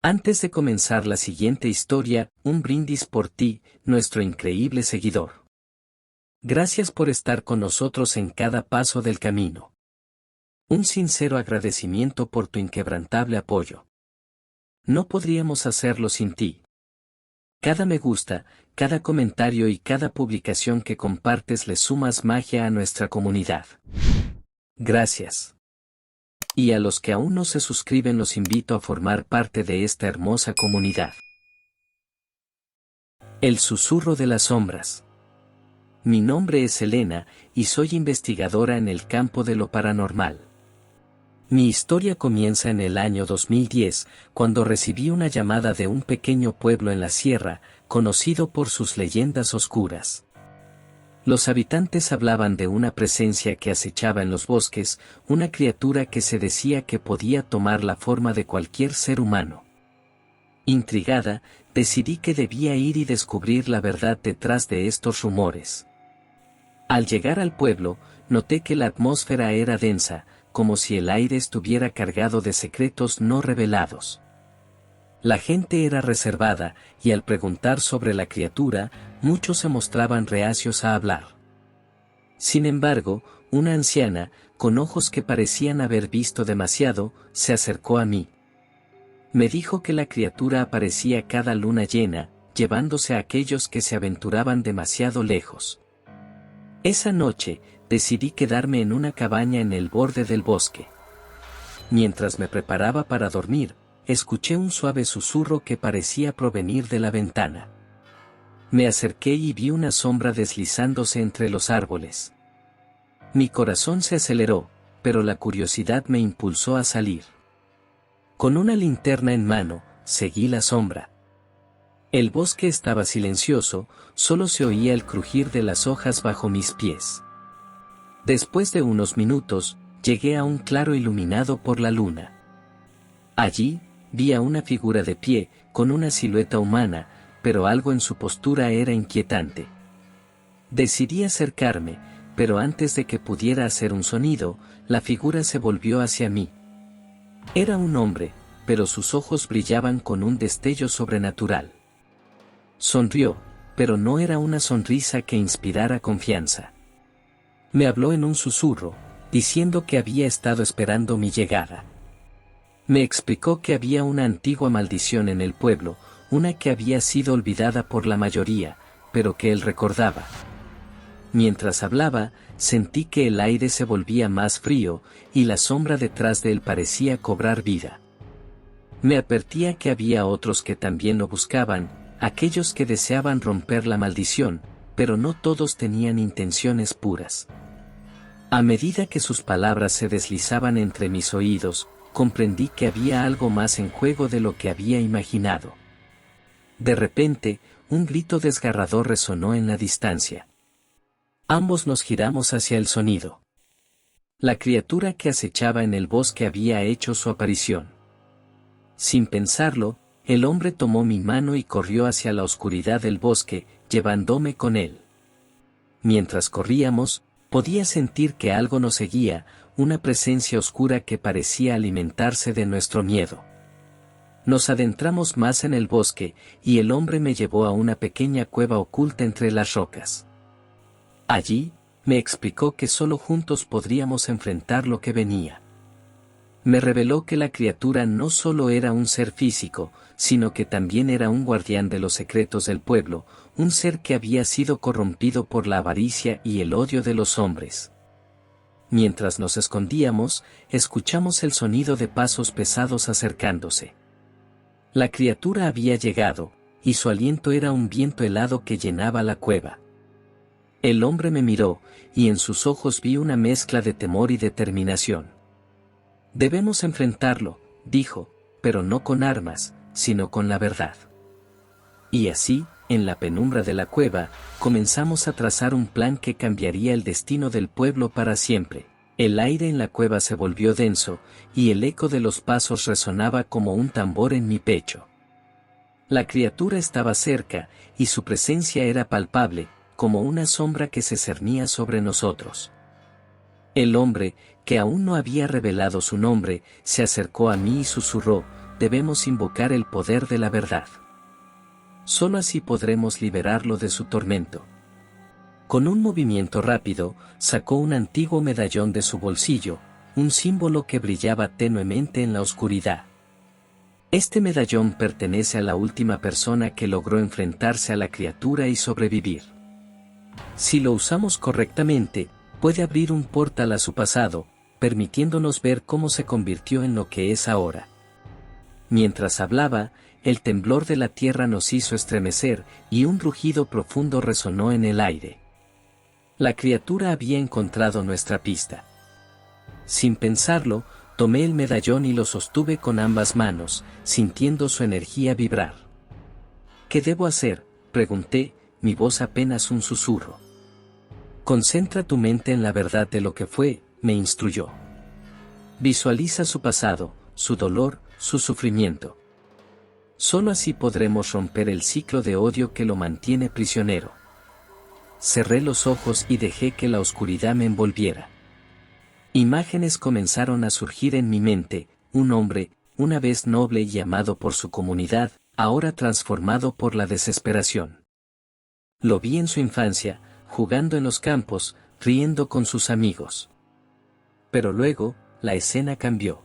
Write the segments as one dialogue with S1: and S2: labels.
S1: Antes de comenzar la siguiente historia, un brindis por ti, nuestro increíble seguidor. Gracias por estar con nosotros en cada paso del camino. Un sincero agradecimiento por tu inquebrantable apoyo. No podríamos hacerlo sin ti. Cada me gusta, cada comentario y cada publicación que compartes le sumas magia a nuestra comunidad. Gracias. Y a los que aún no se suscriben los invito a formar parte de esta hermosa comunidad. El susurro de las sombras. Mi nombre es Elena, y soy investigadora en el campo de lo paranormal. Mi historia comienza en el año 2010, cuando recibí una llamada de un pequeño pueblo en la sierra, conocido por sus leyendas oscuras. Los habitantes hablaban de una presencia que acechaba en los bosques, una criatura que se decía que podía tomar la forma de cualquier ser humano. Intrigada, decidí que debía ir y descubrir la verdad detrás de estos rumores. Al llegar al pueblo, noté que la atmósfera era densa, como si el aire estuviera cargado de secretos no revelados. La gente era reservada, y al preguntar sobre la criatura, muchos se mostraban reacios a hablar. Sin embargo, una anciana, con ojos que parecían haber visto demasiado, se acercó a mí. Me dijo que la criatura aparecía cada luna llena, llevándose a aquellos que se aventuraban demasiado lejos. Esa noche, decidí quedarme en una cabaña en el borde del bosque. Mientras me preparaba para dormir, escuché un suave susurro que parecía provenir de la ventana. Me acerqué y vi una sombra deslizándose entre los árboles. Mi corazón se aceleró, pero la curiosidad me impulsó a salir. Con una linterna en mano, seguí la sombra. El bosque estaba silencioso, solo se oía el crujir de las hojas bajo mis pies. Después de unos minutos, llegué a un claro iluminado por la luna. Allí, vi a una figura de pie, con una silueta humana, pero algo en su postura era inquietante. Decidí acercarme, pero antes de que pudiera hacer un sonido, la figura se volvió hacia mí. Era un hombre, pero sus ojos brillaban con un destello sobrenatural. Sonrió, pero no era una sonrisa que inspirara confianza. Me habló en un susurro, diciendo que había estado esperando mi llegada. Me explicó que había una antigua maldición en el pueblo, una que había sido olvidada por la mayoría, pero que él recordaba. Mientras hablaba, sentí que el aire se volvía más frío, y la sombra detrás de él parecía cobrar vida. Me advertía que había otros que también lo buscaban, aquellos que deseaban romper la maldición, pero no todos tenían intenciones puras. A medida que sus palabras se deslizaban entre mis oídos, comprendí que había algo más en juego de lo que había imaginado. De repente, un grito desgarrador resonó en la distancia. Ambos nos giramos hacia el sonido. La criatura que acechaba en el bosque había hecho su aparición. Sin pensarlo, el hombre tomó mi mano y corrió hacia la oscuridad del bosque, llevándome con él. Mientras corríamos, podía sentir que algo nos seguía, una presencia oscura que parecía alimentarse de nuestro miedo. Nos adentramos más en el bosque, y el hombre me llevó a una pequeña cueva oculta entre las rocas. Allí, me explicó que solo juntos podríamos enfrentar lo que venía. Me reveló que la criatura no solo era un ser físico, sino que también era un guardián de los secretos del pueblo, un ser que había sido corrompido por la avaricia y el odio de los hombres. Mientras nos escondíamos, escuchamos el sonido de pasos pesados acercándose. La criatura había llegado, y su aliento era un viento helado que llenaba la cueva. El hombre me miró, y en sus ojos vi una mezcla de temor y determinación. Debemos enfrentarlo, dijo, pero no con armas, sino con la verdad. Y así, en la penumbra de la cueva, comenzamos a trazar un plan que cambiaría el destino del pueblo para siempre. El aire en la cueva se volvió denso, y el eco de los pasos resonaba como un tambor en mi pecho. La criatura estaba cerca, y su presencia era palpable, como una sombra que se cernía sobre nosotros. El hombre, que aún no había revelado su nombre, se acercó a mí y susurró: debemos invocar el poder de la verdad. Solo así podremos liberarlo de su tormento. Con un movimiento rápido, sacó un antiguo medallón de su bolsillo, un símbolo que brillaba tenuemente en la oscuridad. Este medallón pertenece a la última persona que logró enfrentarse a la criatura y sobrevivir. Si lo usamos correctamente, puede abrir un portal a su pasado, permitiéndonos ver cómo se convirtió en lo que es ahora. Mientras hablaba, el temblor de la tierra nos hizo estremecer y un rugido profundo resonó en el aire. La criatura había encontrado nuestra pista. Sin pensarlo, tomé el medallón y lo sostuve con ambas manos, sintiendo su energía vibrar. ¿Qué debo hacer?, pregunté, mi voz apenas un susurro. Concentra tu mente en la verdad de lo que fue, me instruyó. Visualiza su pasado, su dolor, su sufrimiento. Solo así podremos romper el ciclo de odio que lo mantiene prisionero. Cerré los ojos y dejé que la oscuridad me envolviera. Imágenes comenzaron a surgir en mi mente, un hombre, una vez noble y amado por su comunidad, ahora transformado por la desesperación. Lo vi en su infancia, jugando en los campos, riendo con sus amigos. Pero luego, la escena cambió.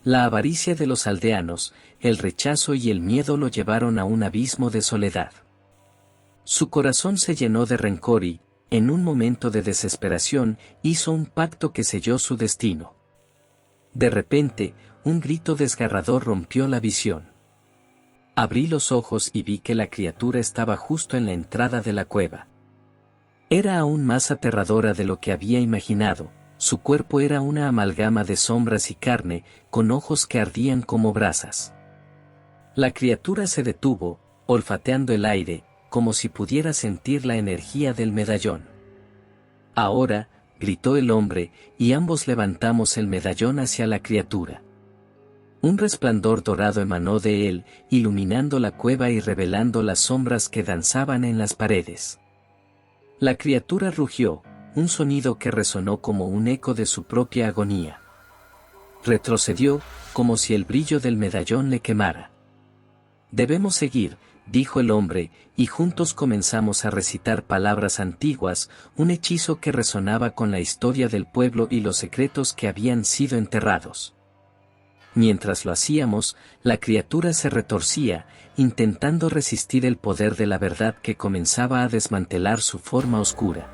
S1: La avaricia de los aldeanos, el rechazo y el miedo lo llevaron a un abismo de soledad. Su corazón se llenó de rencor y, en un momento de desesperación, hizo un pacto que selló su destino. De repente, un grito desgarrador rompió la visión. Abrí los ojos y vi que la criatura estaba justo en la entrada de la cueva. Era aún más aterradora de lo que había imaginado. Su cuerpo era una amalgama de sombras y carne, con ojos que ardían como brasas. La criatura se detuvo, olfateando el aire, como si pudiera sentir la energía del medallón. Ahora, gritó el hombre, y ambos levantamos el medallón hacia la criatura. Un resplandor dorado emanó de él, iluminando la cueva y revelando las sombras que danzaban en las paredes. La criatura rugió, un sonido que resonó como un eco de su propia agonía. Retrocedió, como si el brillo del medallón le quemara. Debemos seguir, dijo el hombre, y juntos comenzamos a recitar palabras antiguas, un hechizo que resonaba con la historia del pueblo y los secretos que habían sido enterrados. Mientras lo hacíamos, la criatura se retorcía, intentando resistir el poder de la verdad que comenzaba a desmantelar su forma oscura.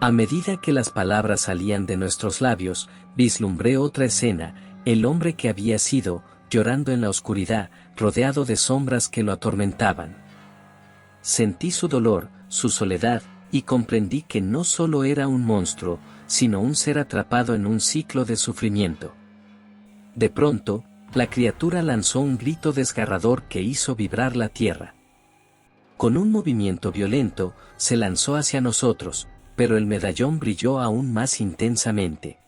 S1: A medida que las palabras salían de nuestros labios, vislumbré otra escena, el hombre que había sido, llorando en la oscuridad, rodeado de sombras que lo atormentaban. Sentí su dolor, su soledad, y comprendí que no solo era un monstruo, sino un ser atrapado en un ciclo de sufrimiento. De pronto, la criatura lanzó un grito desgarrador que hizo vibrar la tierra. Con un movimiento violento, se lanzó hacia nosotros, pero el medallón brilló aún más intensamente.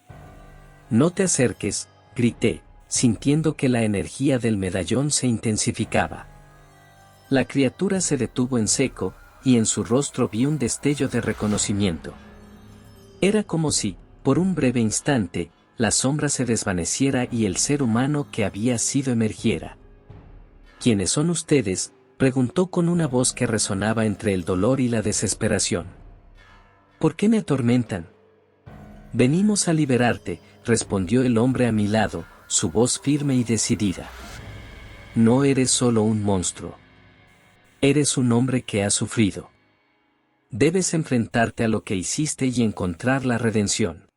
S1: «No te acerques», grité, sintiendo que la energía del medallón se intensificaba. La criatura se detuvo en seco, y en su rostro vi un destello de reconocimiento. Era como si, por un breve instante, la sombra se desvaneciera y el ser humano que había sido emergiera. «¿Quiénes son ustedes?», preguntó con una voz que resonaba entre el dolor y la desesperación. «¿Por qué me atormentan?». «Venimos a liberarte», respondió el hombre a mi lado, su voz firme y decidida. «No eres solo un monstruo. Eres un hombre que ha sufrido. Debes enfrentarte a lo que hiciste y encontrar la redención».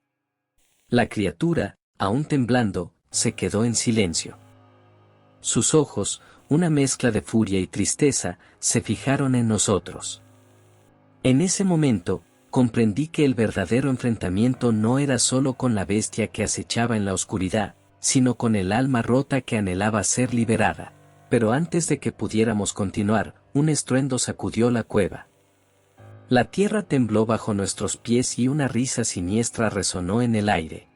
S1: La criatura, aún temblando, se quedó en silencio. Sus ojos, una mezcla de furia y tristeza, se fijaron en nosotros. En ese momento, comprendí que el verdadero enfrentamiento no era solo con la bestia que acechaba en la oscuridad, sino con el alma rota que anhelaba ser liberada. Pero antes de que pudiéramos continuar, un estruendo sacudió la cueva. La tierra tembló bajo nuestros pies y una risa siniestra resonó en el aire.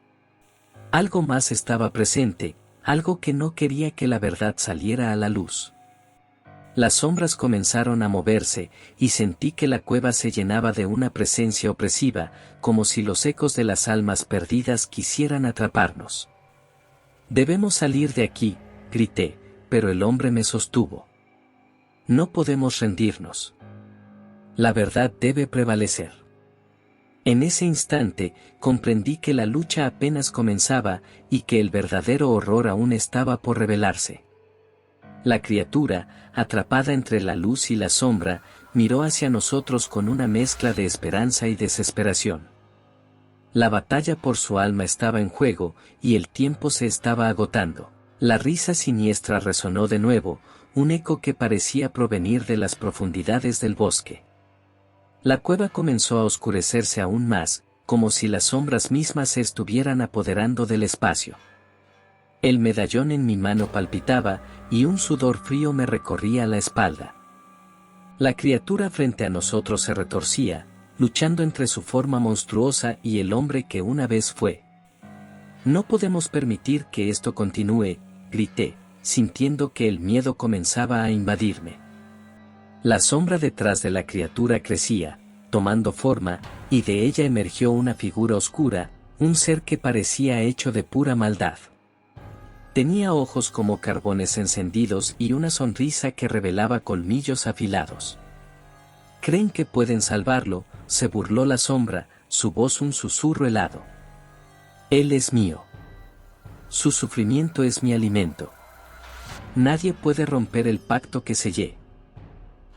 S1: Algo más estaba presente, algo que no quería que la verdad saliera a la luz. Las sombras comenzaron a moverse, y sentí que la cueva se llenaba de una presencia opresiva, como si los ecos de las almas perdidas quisieran atraparnos. «Debemos salir de aquí», grité, pero el hombre me sostuvo. No podemos rendirnos. La verdad debe prevalecer. En ese instante, comprendí que la lucha apenas comenzaba y que el verdadero horror aún estaba por revelarse. La criatura, atrapada entre la luz y la sombra, miró hacia nosotros con una mezcla de esperanza y desesperación. La batalla por su alma estaba en juego, y el tiempo se estaba agotando. La risa siniestra resonó de nuevo, un eco que parecía provenir de las profundidades del bosque. La cueva comenzó a oscurecerse aún más, como si las sombras mismas se estuvieran apoderando del espacio. El medallón en mi mano palpitaba, y un sudor frío me recorría la espalda. La criatura frente a nosotros se retorcía, luchando entre su forma monstruosa y el hombre que una vez fue. No podemos permitir que esto continúe, grité, sintiendo que el miedo comenzaba a invadirme. La sombra detrás de la criatura crecía, tomando forma, y de ella emergió una figura oscura, un ser que parecía hecho de pura maldad. Tenía ojos como carbones encendidos y una sonrisa que revelaba colmillos afilados. «¿Creen que pueden salvarlo?», se burló la sombra, su voz un susurro helado. «Él es mío. Su sufrimiento es mi alimento. Nadie puede romper el pacto que sellé».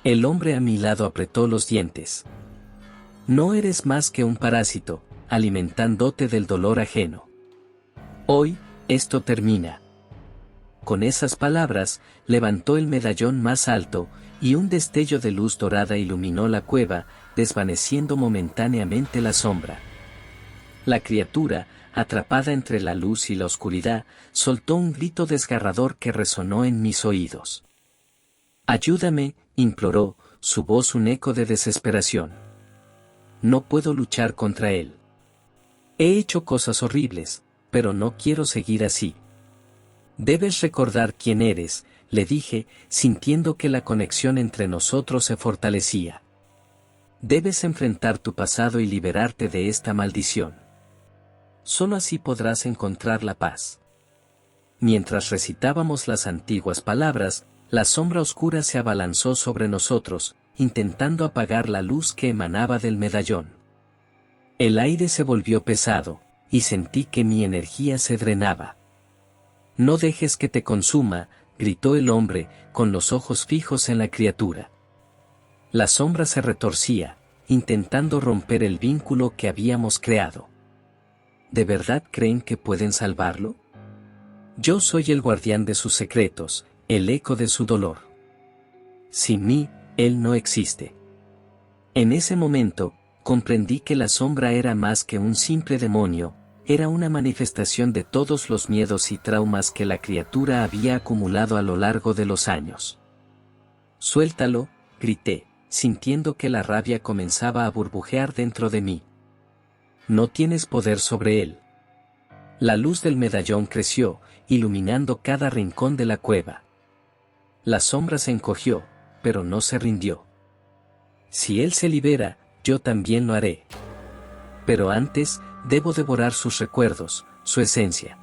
S1: El hombre a mi lado apretó los dientes. «No eres más que un parásito, alimentándote del dolor ajeno. Hoy, esto termina». Con esas palabras, levantó el medallón más alto, y un destello de luz dorada iluminó la cueva, desvaneciendo momentáneamente la sombra. La criatura, atrapada entre la luz y la oscuridad, soltó un grito desgarrador que resonó en mis oídos. «Ayúdame», imploró, su voz un eco de desesperación. «No puedo luchar contra él. He hecho cosas horribles, pero no quiero seguir así». «Debes recordar quién eres», le dije, sintiendo que la conexión entre nosotros se fortalecía. «Debes enfrentar tu pasado y liberarte de esta maldición. Solo así podrás encontrar la paz». Mientras recitábamos las antiguas palabras, la sombra oscura se abalanzó sobre nosotros, intentando apagar la luz que emanaba del medallón. El aire se volvió pesado, y sentí que mi energía se drenaba. «No dejes que te consuma», gritó el hombre, con los ojos fijos en la criatura. La sombra se retorcía, intentando romper el vínculo que habíamos creado. ¿De verdad creen que pueden salvarlo? Yo soy el guardián de sus secretos, el eco de su dolor. Sin mí, él no existe. En ese momento, comprendí que la sombra era más que un simple demonio, era una manifestación de todos los miedos y traumas que la criatura había acumulado a lo largo de los años. «Suéltalo», grité, sintiendo que la rabia comenzaba a burbujear dentro de mí. «No tienes poder sobre él». La luz del medallón creció, iluminando cada rincón de la cueva. La sombra se encogió, pero no se rindió. «Si él se libera, yo también lo haré. Pero antes, debo devorar sus recuerdos, su esencia.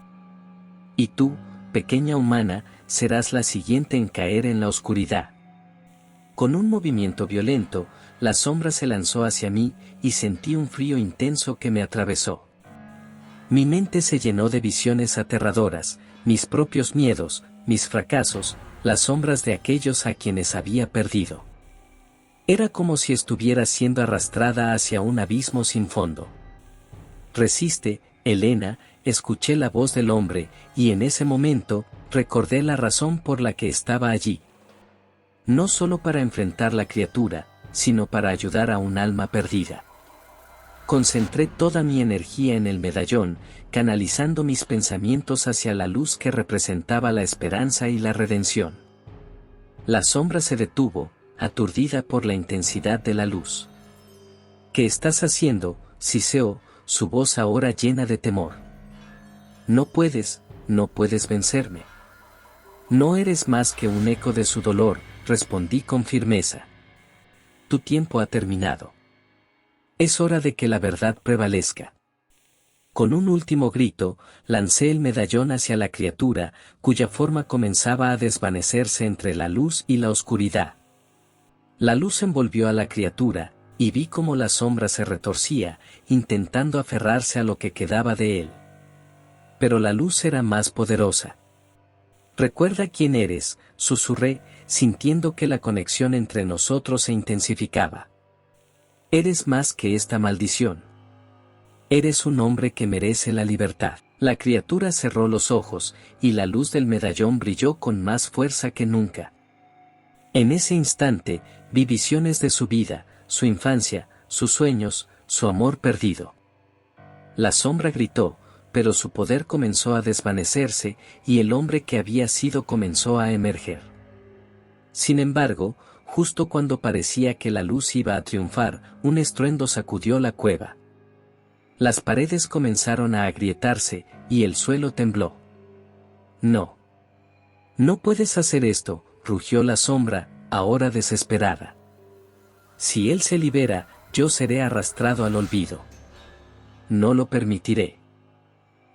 S1: Y tú, pequeña humana, serás la siguiente en caer en la oscuridad». Con un movimiento violento, la sombra se lanzó hacia mí, y sentí un frío intenso que me atravesó. Mi mente se llenó de visiones aterradoras, mis propios miedos, mis fracasos, las sombras de aquellos a quienes había perdido. Era como si estuviera siendo arrastrada hacia un abismo sin fondo. «Resiste, Helena», escuché la voz del hombre, y en ese momento, recordé la razón por la que estaba allí. No solo para enfrentar la criatura, sino para ayudar a un alma perdida. Concentré toda mi energía en el medallón, canalizando mis pensamientos hacia la luz que representaba la esperanza y la redención. La sombra se detuvo, aturdida por la intensidad de la luz. «¿Qué estás haciendo, Siseo?», su voz ahora llena de temor. «No puedes vencerme. No eres más que un eco de su dolor», respondí con firmeza. «Tu tiempo ha terminado. Es hora de que la verdad prevalezca». Con un último grito, lancé el medallón hacia la criatura, cuya forma comenzaba a desvanecerse entre la luz y la oscuridad. La luz envolvió a la criatura, y vi cómo la sombra se retorcía, intentando aferrarse a lo que quedaba de él. Pero la luz era más poderosa. «Recuerda quién eres», susurré, sintiendo que la conexión entre nosotros se intensificaba. «Eres más que esta maldición. Eres un hombre que merece la libertad». La criatura cerró los ojos, y la luz del medallón brilló con más fuerza que nunca. En ese instante, vi visiones de su vida, su infancia, sus sueños, su amor perdido. La sombra gritó, pero su poder comenzó a desvanecerse, y el hombre que había sido comenzó a emerger. Sin embargo, justo cuando parecía que la luz iba a triunfar, un estruendo sacudió la cueva. Las paredes comenzaron a agrietarse, y el suelo tembló. «No. No puedes hacer esto», rugió la sombra, ahora desesperada. «Si él se libera, yo seré arrastrado al olvido. No lo permitiré».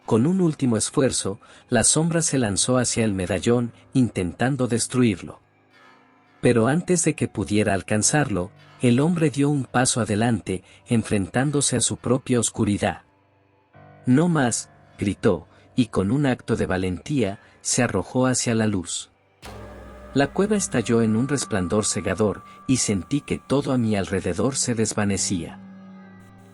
S1: Con un último esfuerzo, la sombra se lanzó hacia el medallón, intentando destruirlo. Pero antes de que pudiera alcanzarlo, el hombre dio un paso adelante, enfrentándose a su propia oscuridad. «No más», gritó, y con un acto de valentía, se arrojó hacia la luz. La cueva estalló en un resplandor cegador, y sentí que todo a mi alrededor se desvanecía.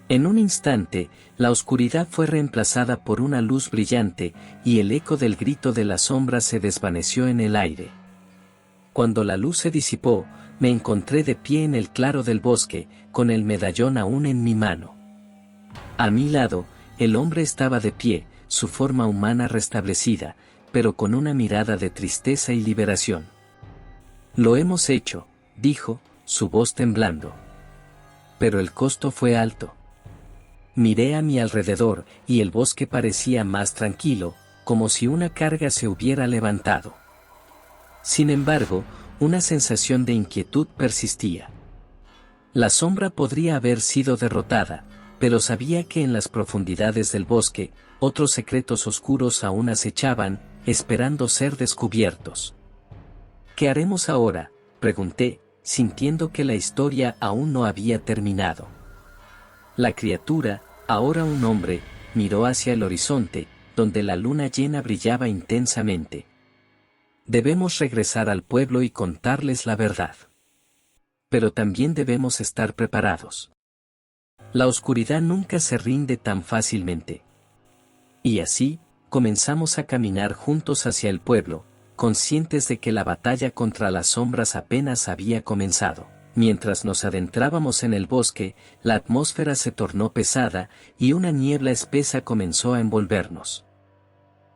S1: En un instante, la oscuridad fue reemplazada por una luz brillante, y el eco del grito de la sombra se desvaneció en el aire. Cuando la luz se disipó, me encontré de pie en el claro del bosque, con el medallón aún en mi mano. A mi lado, el hombre estaba de pie, su forma humana restablecida, pero con una mirada de tristeza y liberación. «Lo hemos hecho», dijo, su voz temblando. «Pero el costo fue alto». Miré a mi alrededor, y el bosque parecía más tranquilo, como si una carga se hubiera levantado. Sin embargo, una sensación de inquietud persistía. La sombra podría haber sido derrotada, pero sabía que en las profundidades del bosque, otros secretos oscuros aún acechaban, esperando ser descubiertos. «¿Qué haremos ahora?», pregunté, sintiendo que la historia aún no había terminado. La criatura, ahora un hombre, miró hacia el horizonte, donde la luna llena brillaba intensamente. «Debemos regresar al pueblo y contarles la verdad. Pero también debemos estar preparados. La oscuridad nunca se rinde tan fácilmente». Y así, comenzamos a caminar juntos hacia el pueblo, conscientes de que la batalla contra las sombras apenas había comenzado. Mientras nos adentrábamos en el bosque, la atmósfera se tornó pesada, y una niebla espesa comenzó a envolvernos.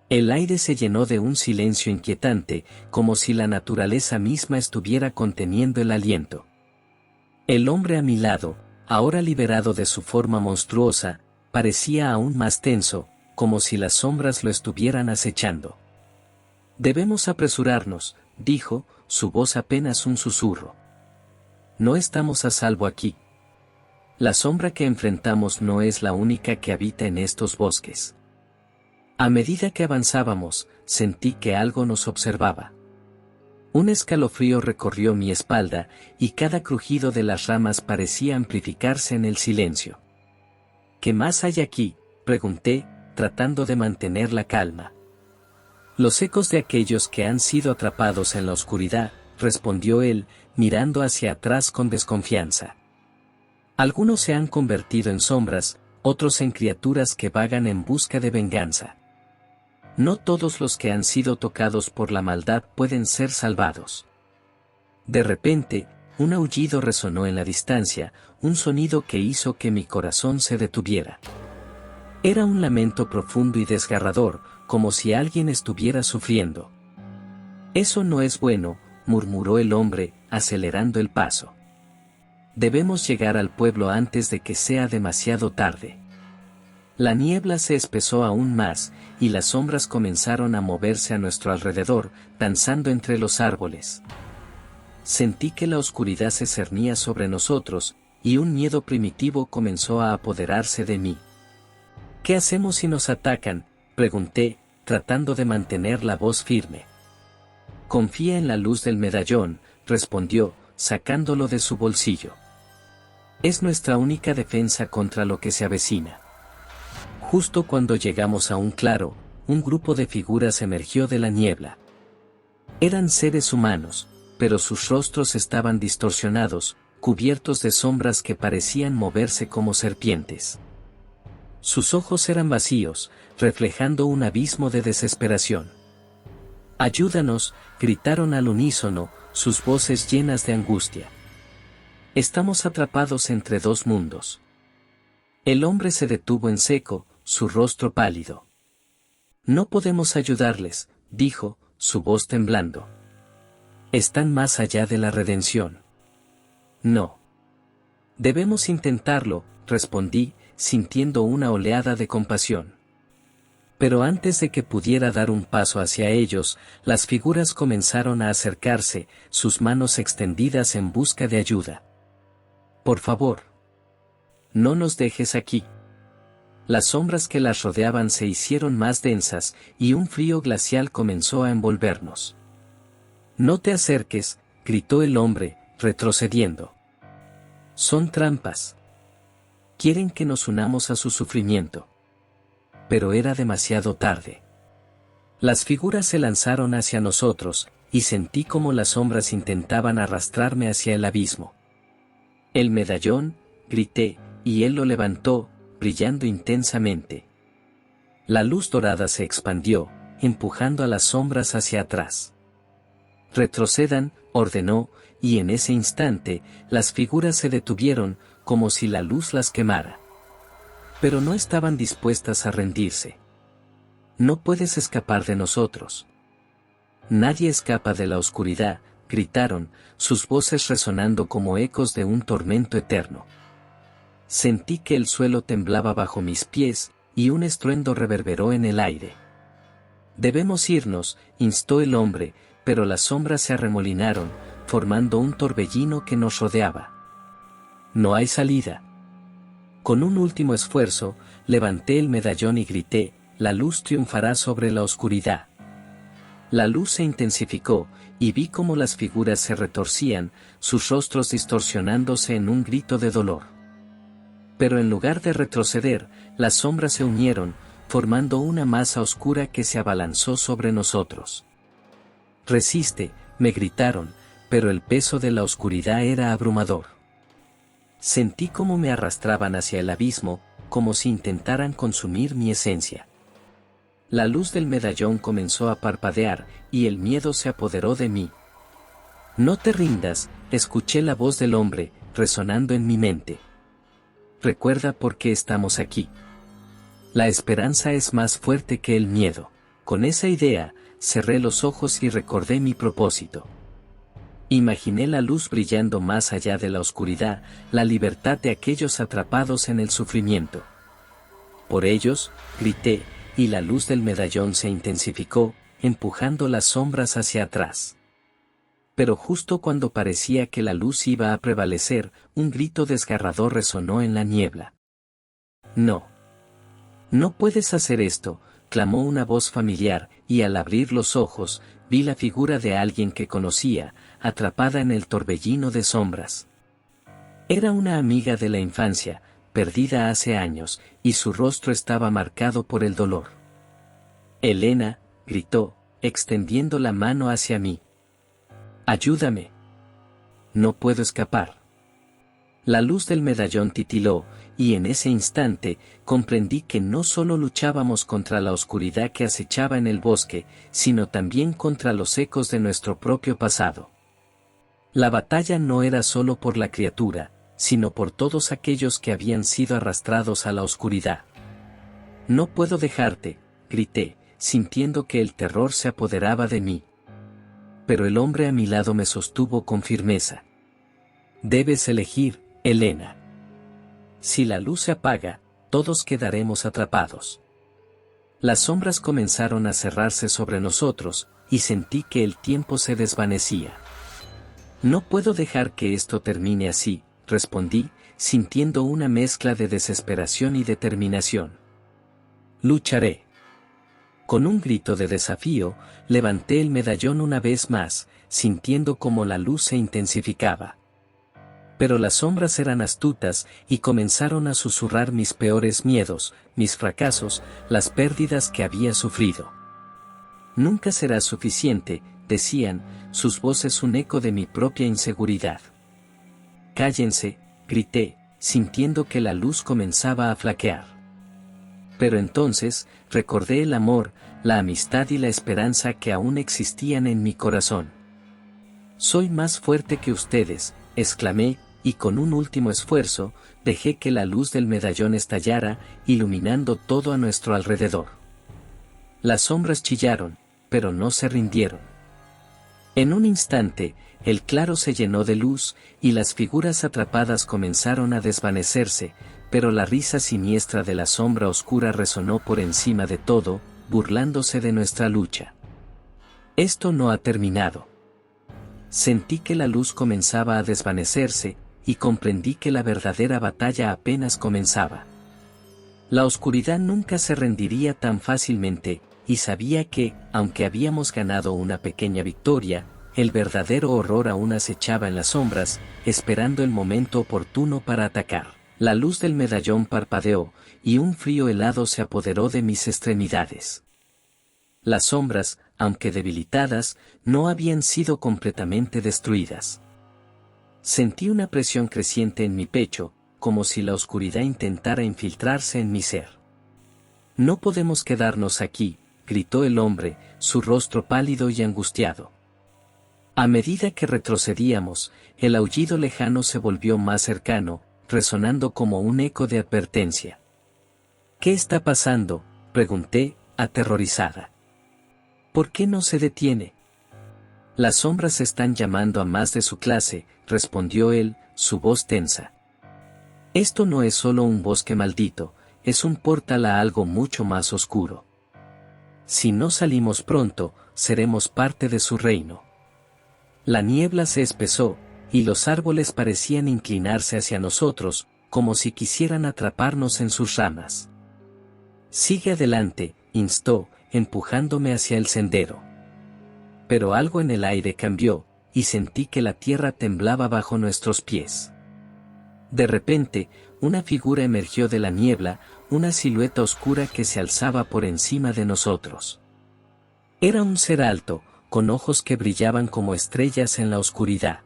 S1: El aire se llenó de un silencio inquietante, como si la naturaleza misma estuviera conteniendo el aliento. El hombre a mi lado, ahora liberado de su forma monstruosa, parecía aún más tenso, como si las sombras lo estuvieran acechando. «Debemos apresurarnos», dijo, su voz apenas un susurro. «No estamos a salvo aquí. La sombra que enfrentamos no es la única que habita en estos bosques». A medida que avanzábamos, sentí que algo nos observaba. Un escalofrío recorrió mi espalda, y cada crujido de las ramas parecía amplificarse en el silencio. «¿Qué más hay aquí?», pregunté, tratando de mantener la calma. «Los ecos de aquellos que han sido atrapados en la oscuridad», respondió él, mirando hacia atrás con desconfianza. «Algunos se han convertido en sombras, otros en criaturas que vagan en busca de venganza. No todos los que han sido tocados por la maldad pueden ser salvados». De repente, un aullido resonó en la distancia, un sonido que hizo que mi corazón se detuviera. Era un lamento profundo y desgarrador, como si alguien estuviera sufriendo. «Eso no es bueno», murmuró el hombre, acelerando el paso. «Debemos llegar al pueblo antes de que sea demasiado tarde». La niebla se espesó aún más, y las sombras comenzaron a moverse a nuestro alrededor, danzando entre los árboles. Sentí que la oscuridad se cernía sobre nosotros, y un miedo primitivo comenzó a apoderarse de mí. ¿Qué hacemos si nos atacan?, pregunté, tratando de mantener la voz firme. Confía en la luz del medallón, respondió, sacándolo de su bolsillo. Es nuestra única defensa contra lo que se avecina. Justo cuando llegamos a un claro, un grupo de figuras emergió de la niebla. Eran seres humanos, pero sus rostros estaban distorsionados, cubiertos de sombras que parecían moverse como serpientes. Sus ojos eran vacíos, reflejando un abismo de desesperación. «Ayúdanos», gritaron al unísono, sus voces llenas de angustia. «Estamos atrapados entre dos mundos». El hombre se detuvo en seco, su rostro pálido. «No podemos ayudarles», dijo, su voz temblando. «Están más allá de la redención». «No. Debemos intentarlo», respondí, sintiendo una oleada de compasión. Pero antes de que pudiera dar un paso hacia ellos, las figuras comenzaron a acercarse, sus manos extendidas en busca de ayuda. «Por favor. No nos dejes aquí». Las sombras que las rodeaban se hicieron más densas, y un frío glacial comenzó a envolvernos. «No te acerques», gritó el hombre, retrocediendo. «Son trampas. Quieren que nos unamos a su sufrimiento». Pero era demasiado tarde. Las figuras se lanzaron hacia nosotros, y sentí como las sombras intentaban arrastrarme hacia el abismo. «El medallón», grité, y él lo levantó, brillando intensamente. La luz dorada se expandió, empujando a las sombras hacia atrás. «Retrocedan», ordenó, y en ese instante, las figuras se detuvieron, como si la luz las quemara. Pero no estaban dispuestas a rendirse. «No puedes escapar de nosotros». «Nadie escapa de la oscuridad», gritaron, sus voces resonando como ecos de un tormento eterno. Sentí que el suelo temblaba bajo mis pies, y un estruendo reverberó en el aire. «Debemos irnos», instó el hombre, pero las sombras se arremolinaron, formando un torbellino que nos rodeaba. «No hay salida». Con un último esfuerzo, levanté el medallón y grité, «La luz triunfará sobre la oscuridad». La luz se intensificó, y vi cómo las figuras se retorcían, sus rostros distorsionándose en un grito de dolor. Pero en lugar de retroceder, las sombras se unieron, formando una masa oscura que se abalanzó sobre nosotros. «Resiste», me gritaron, pero el peso de la oscuridad era abrumador. Sentí cómo me arrastraban hacia el abismo, como si intentaran consumir mi esencia. La luz del medallón comenzó a parpadear, y el miedo se apoderó de mí. «No te rindas», escuché la voz del hombre, resonando en mi mente. «Recuerda por qué estamos aquí. La esperanza es más fuerte que el miedo». Con esa idea, cerré los ojos y recordé mi propósito. Imaginé la luz brillando más allá de la oscuridad, la libertad de aquellos atrapados en el sufrimiento. «Por ellos», grité, y la luz del medallón se intensificó, empujando las sombras hacia atrás. Pero justo cuando parecía que la luz iba a prevalecer, un grito desgarrador resonó en la niebla. «No. No puedes hacer esto», clamó una voz familiar, y al abrir los ojos, vi la figura de alguien que conocía, atrapada en el torbellino de sombras. Era una amiga de la infancia, perdida hace años, y su rostro estaba marcado por el dolor. «Elena», gritó, extendiendo la mano hacia mí. «Ayúdame. No puedo escapar». La luz del medallón titiló, y en ese instante, comprendí que no solo luchábamos contra la oscuridad que acechaba en el bosque, sino también contra los ecos de nuestro propio pasado. La batalla no era solo por la criatura, sino por todos aquellos que habían sido arrastrados a la oscuridad. «No puedo dejarte», grité, sintiendo que el terror se apoderaba de mí. Pero el hombre a mi lado me sostuvo con firmeza. «Debes elegir, Elena. Si la luz se apaga, todos quedaremos atrapados». Las sombras comenzaron a cerrarse sobre nosotros, y sentí que el tiempo se desvanecía. «No puedo dejar que esto termine así», respondí, sintiendo una mezcla de desesperación y determinación. Lucharé. Con un grito de desafío, levanté el medallón una vez más, sintiendo como la luz se intensificaba. Pero las sombras eran astutas y comenzaron a susurrar mis peores miedos, mis fracasos, las pérdidas que había sufrido. Nunca será suficiente, decían, sus voces un eco de mi propia inseguridad. Cállense, grité, sintiendo que la luz comenzaba a flaquear. Pero entonces, recordé el amor, la amistad y la esperanza que aún existían en mi corazón. Soy más fuerte que ustedes, exclamé, y con un último esfuerzo, dejé que la luz del medallón estallara, iluminando todo a nuestro alrededor. Las sombras chillaron, pero no se rindieron. En un instante, el claro se llenó de luz, y las figuras atrapadas comenzaron a desvanecerse, pero la risa siniestra de la sombra oscura resonó por encima de todo, burlándose de nuestra lucha. Esto no ha terminado. Sentí que la luz comenzaba a desvanecerse, y comprendí que la verdadera batalla apenas comenzaba. La oscuridad nunca se rendiría tan fácilmente, y sabía que, aunque habíamos ganado una pequeña victoria, el verdadero horror aún acechaba en las sombras, esperando el momento oportuno para atacar. La luz del medallón parpadeó, y un frío helado se apoderó de mis extremidades. Las sombras, aunque debilitadas, no habían sido completamente destruidas. Sentí una presión creciente en mi pecho, como si la oscuridad intentara infiltrarse en mi ser. «No podemos quedarnos aquí», gritó el hombre, su rostro pálido y angustiado. A medida que retrocedíamos, el aullido lejano se volvió más cercano, resonando como un eco de advertencia. «¿Qué está pasando?», pregunté, aterrorizada. «¿Por qué no se detiene?». «Las sombras están llamando a más de su clase», respondió él, su voz tensa. «Esto no es solo un bosque maldito, es un portal a algo mucho más oscuro. Si no salimos pronto, seremos parte de su reino». La niebla se espesó, y los árboles parecían inclinarse hacia nosotros, como si quisieran atraparnos en sus ramas. «Sigue adelante», instó, empujándome hacia el sendero. Pero algo en el aire cambió, y sentí que la tierra temblaba bajo nuestros pies. De repente, una figura emergió de la niebla, una silueta oscura que se alzaba por encima de nosotros. Era un ser alto, con ojos que brillaban como estrellas en la oscuridad.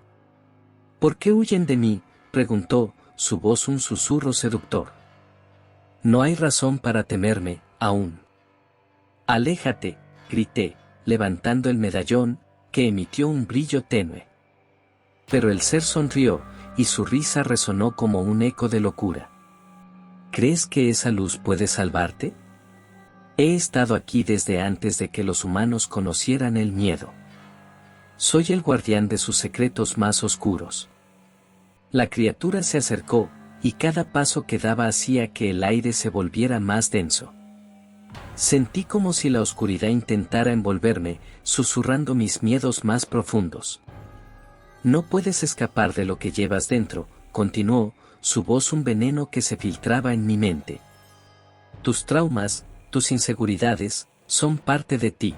S1: «¿Por qué huyen de mí?», preguntó, su voz un susurro seductor. «No hay razón para temerme, aún». «Aléjate», grité, levantando el medallón, que emitió un brillo tenue. Pero el ser sonrió, y su risa resonó como un eco de locura. «¿Crees que esa luz puede salvarte? He estado aquí desde antes de que los humanos conocieran el miedo. Soy el guardián de sus secretos más oscuros». La criatura se acercó, y cada paso que daba hacía que el aire se volviera más denso. Sentí como si la oscuridad intentara envolverme, susurrando mis miedos más profundos. «No puedes escapar de lo que llevas dentro», continuó, su voz un veneno que se filtraba en mi mente. «Tus traumas, tus inseguridades, son parte de ti».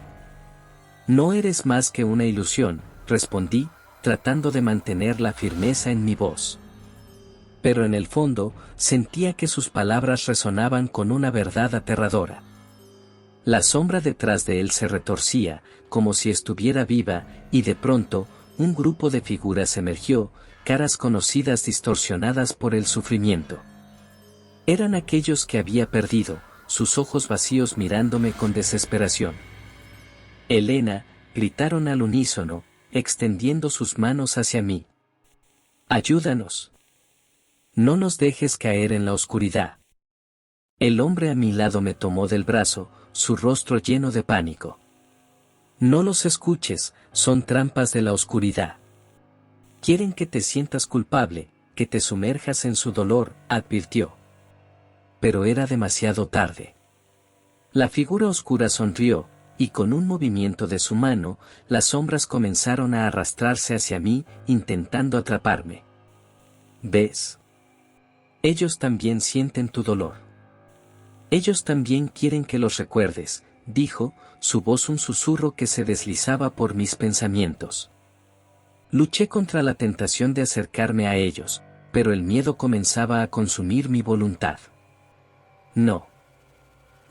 S1: «No eres más que una ilusión», respondí, tratando de mantener la firmeza en mi voz. Pero en el fondo, sentía que sus palabras resonaban con una verdad aterradora. La sombra detrás de él se retorcía, como si estuviera viva, y de pronto, un grupo de figuras emergió, caras conocidas distorsionadas por el sufrimiento. Eran aquellos que había perdido, sus ojos vacíos mirándome con desesperación. «Elena», gritaron al unísono, extendiendo sus manos hacia mí. «Ayúdanos. No nos dejes caer en la oscuridad». El hombre a mi lado me tomó del brazo, su rostro lleno de pánico. «No los escuches, son trampas de la oscuridad. Quieren que te sientas culpable, que te sumerjas en su dolor», advirtió. Pero era demasiado tarde. La figura oscura sonrió, y con un movimiento de su mano, las sombras comenzaron a arrastrarse hacia mí, intentando atraparme. «¿Ves? Ellos también sienten tu dolor. Ellos también quieren que los recuerdes, dijo, su voz un susurro que se deslizaba por mis pensamientos. Luché contra la tentación de acercarme a ellos, pero el miedo comenzaba a consumir mi voluntad. No.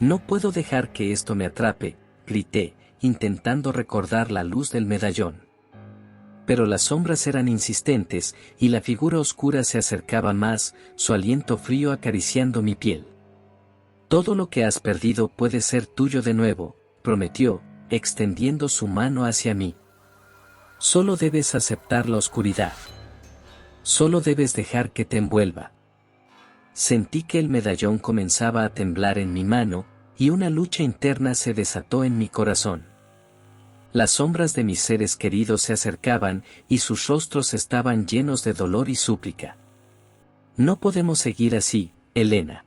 S1: No puedo dejar que esto me atrape, grité, intentando recordar la luz del medallón. Pero las sombras eran insistentes, y la figura oscura se acercaba más, su aliento frío acariciando mi piel. Todo lo que has perdido puede ser tuyo de nuevo, prometió, extendiendo su mano hacia mí. Solo debes aceptar la oscuridad. Solo debes dejar que te envuelva. Sentí que el medallón comenzaba a temblar en mi mano, y una lucha interna se desató en mi corazón. Las sombras de mis seres queridos se acercaban, y sus rostros estaban llenos de dolor y súplica. No podemos seguir así, Elena.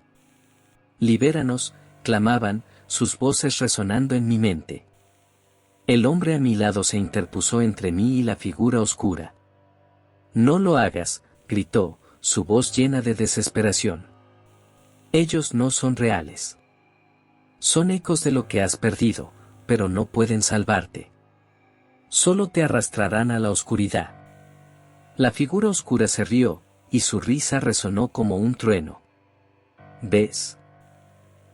S1: Libéranos, clamaban, sus voces resonando en mi mente. El hombre a mi lado se interpuso entre mí y la figura oscura. No lo hagas, gritó, su voz llena de desesperación. Ellos no son reales. Son ecos de lo que has perdido, pero no pueden salvarte. Solo te arrastrarán a la oscuridad. La figura oscura se rió, y su risa resonó como un trueno. ¿Ves?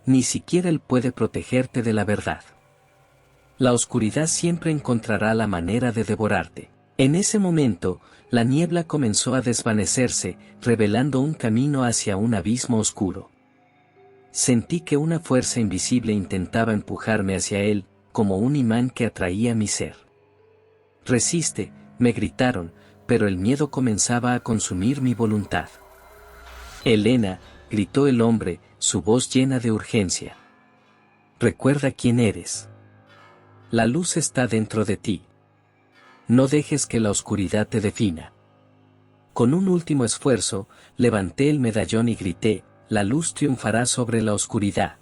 S1: Ni siquiera él puede protegerte de la verdad. La oscuridad siempre encontrará la manera de devorarte. En ese momento, la niebla comenzó a desvanecerse, revelando un camino hacia un abismo oscuro. Sentí que una fuerza invisible intentaba empujarme hacia él, como un imán que atraía mi ser. Resiste, me gritaron, pero el miedo comenzaba a consumir mi voluntad. Elena, gritó el hombre, su voz llena de urgencia. Recuerda quién eres. La luz está dentro de ti. No dejes que la oscuridad te defina. Con un último esfuerzo, levanté el medallón y grité, la luz triunfará sobre la oscuridad.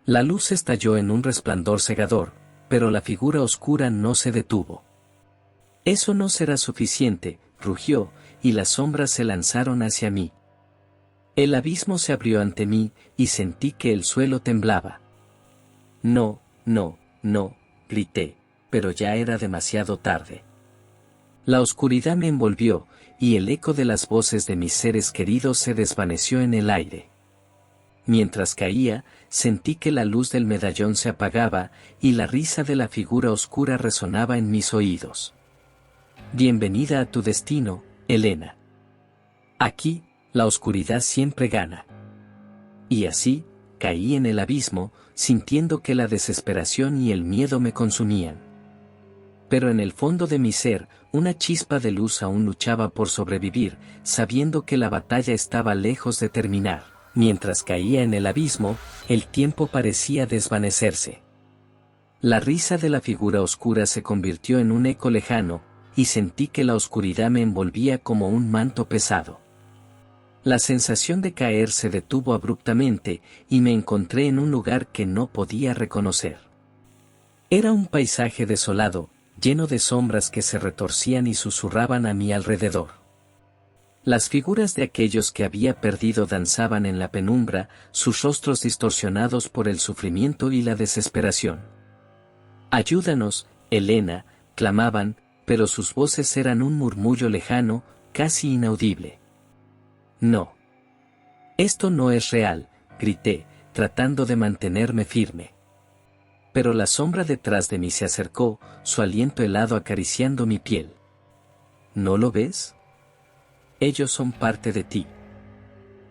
S1: La luz estalló en un resplandor cegador, pero la figura oscura no se detuvo. Eso no será suficiente, rugió, y las sombras se lanzaron hacia mí. El abismo se abrió ante mí, y sentí que el suelo temblaba. No, no, no, grité, pero ya era demasiado tarde. La oscuridad me envolvió, y el eco de las voces de mis seres queridos se desvaneció en el aire. Mientras caía, sentí que la luz del medallón se apagaba, y la risa de la figura oscura resonaba en mis oídos. Bienvenida a tu destino, Elena. Aquí, la oscuridad siempre gana. Y así, caí en el abismo, sintiendo que la desesperación y el miedo me consumían. Pero en el fondo de mi ser, una chispa de luz aún luchaba por sobrevivir, sabiendo que la batalla estaba lejos de terminar. Mientras caía en el abismo, el tiempo parecía desvanecerse. La risa de la figura oscura se convirtió en un eco lejano, y sentí que la oscuridad me envolvía como un manto pesado. La sensación de caer se detuvo abruptamente, y me encontré en un lugar que no podía reconocer. Era un paisaje desolado, lleno de sombras que se retorcían y susurraban a mi alrededor. Las figuras de aquellos que había perdido danzaban en la penumbra, sus rostros distorsionados por el sufrimiento y la desesperación. «Ayúdanos, Elena», clamaban, pero sus voces eran un murmullo lejano, casi inaudible. «No. Esto no es real», grité, tratando de mantenerme firme. Pero la sombra detrás de mí se acercó, su aliento helado acariciando mi piel. ¿No lo ves? Ellos son parte de ti.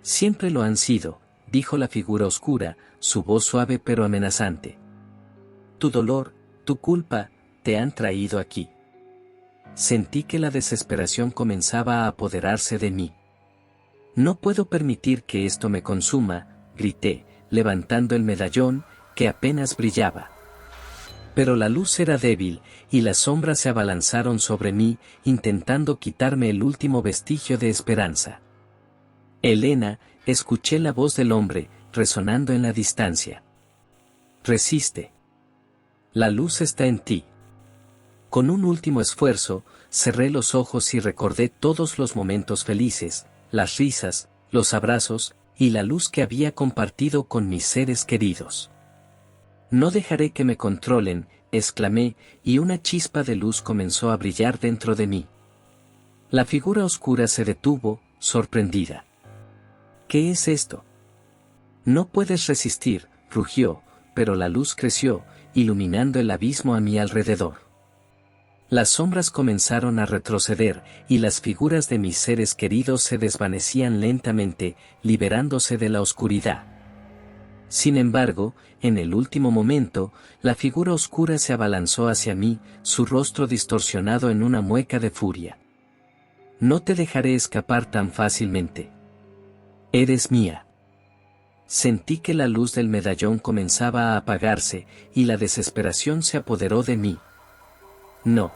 S1: Siempre lo han sido, dijo la figura oscura, su voz suave pero amenazante. Tu dolor, tu culpa, te han traído aquí. Sentí que la desesperación comenzaba a apoderarse de mí. No puedo permitir que esto me consuma, grité, levantando el medallón, que apenas brillaba. Pero la luz era débil, y las sombras se abalanzaron sobre mí, intentando quitarme el último vestigio de esperanza. Elena, escuché la voz del hombre, resonando en la distancia. Resiste. La luz está en ti. Con un último esfuerzo, cerré los ojos y recordé todos los momentos felices, las risas, los abrazos, y la luz que había compartido con mis seres queridos. No dejaré que me controlen, exclamé, y una chispa de luz comenzó a brillar dentro de mí. La figura oscura se detuvo, sorprendida. ¿Qué es esto? No puedes resistir, rugió, pero la luz creció, iluminando el abismo a mi alrededor. Las sombras comenzaron a retroceder, y las figuras de mis seres queridos se desvanecían lentamente, liberándose de la oscuridad. Sin embargo, en el último momento, la figura oscura se abalanzó hacia mí, su rostro distorsionado en una mueca de furia. No te dejaré escapar tan fácilmente. Eres mía. Sentí que la luz del medallón comenzaba a apagarse, y la desesperación se apoderó de mí. No.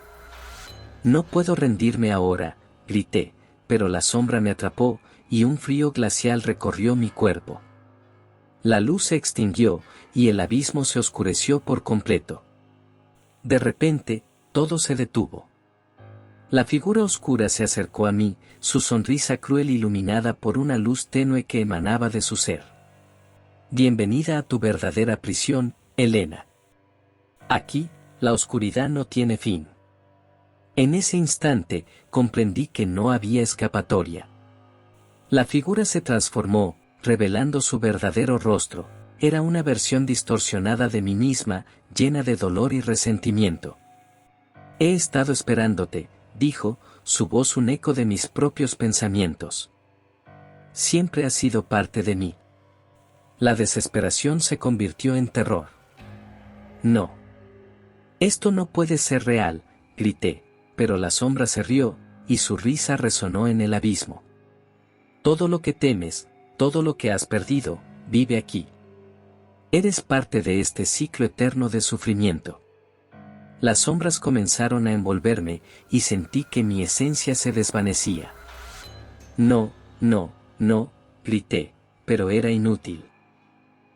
S1: No puedo rendirme ahora, grité, pero la sombra me atrapó, y un frío glacial recorrió mi cuerpo. La luz se extinguió, y el abismo se oscureció por completo. De repente, todo se detuvo. La figura oscura se acercó a mí, su sonrisa cruel iluminada por una luz tenue que emanaba de su ser. Bienvenida a tu verdadera prisión, Elena. Aquí, la oscuridad no tiene fin. En ese instante, comprendí que no había escapatoria. La figura se transformó, revelando su verdadero rostro. Era una versión distorsionada de mí misma, llena de dolor y resentimiento. He estado esperándote, dijo, su voz un eco de mis propios pensamientos. Siempre has sido parte de mí. La desesperación se convirtió en terror. No. Esto no puede ser real, grité, pero la sombra se rió, y su risa resonó en el abismo. Todo lo que temes, todo lo que has perdido, vive aquí. Eres parte de este ciclo eterno de sufrimiento. Las sombras comenzaron a envolverme, y sentí que mi esencia se desvanecía. No, no, no, grité, pero era inútil.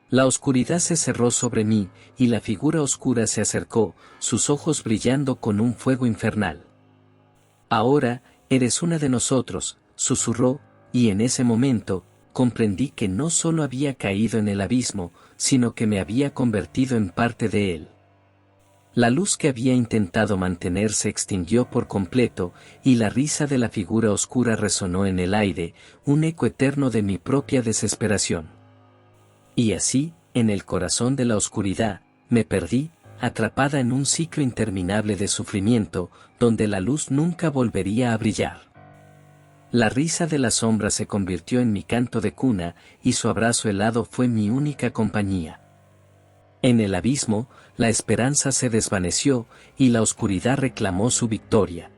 S1: La oscuridad se cerró sobre mí, y la figura oscura se acercó, sus ojos brillando con un fuego infernal. Ahora, eres una de nosotros, susurró, y en ese momento, comprendí que no solo había caído en el abismo, sino que me había convertido en parte de él. La luz que había intentado mantener se extinguió por completo, y la risa de la figura oscura resonó en el aire, un eco eterno de mi propia desesperación. Y así, en el corazón de la oscuridad, me perdí, atrapada en un ciclo interminable de sufrimiento, donde la luz nunca volvería a brillar. La risa de la sombra se convirtió en mi canto de cuna, y su abrazo helado fue mi única compañía. En el abismo, la esperanza se desvaneció, y la oscuridad reclamó su victoria.